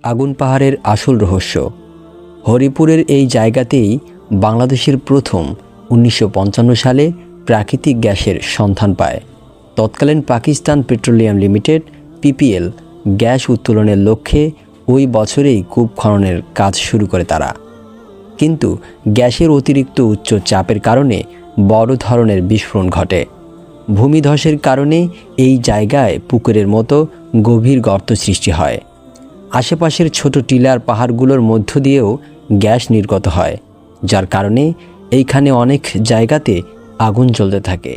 আগুন পাহাড়ের আসল রহস্য। হরিপুরের এই জায়গাতেই বাংলাদেশের প্রথম 1955 সালে প্রাকৃতিক গ্যাসের সন্ধান পায়। তৎকালীন Pakistan petroleum limited PPL gas উত্তোলনের লক্ষ্যে ওই বছরেই কূপ খননের কাজ শুরু করে তারা। কিন্তু গ্যাসের অতিরিক্ত উচ্চ চাপের কারণে বড় ধরনের বিস্ফোরণ ঘটে। ভূমিধসের কারণে এই জায়গায় পুকুরের মতো গভীর গর্ত সৃষ্টি হয়। আশেপাশের ছোট টিলার পাহাড়গুলোর মধ্য দিয়েও গ্যাস নির্গত হয়, যার কারণে এইখানে অনেক জায়গাতে আগুন জ্বলতে থাকে।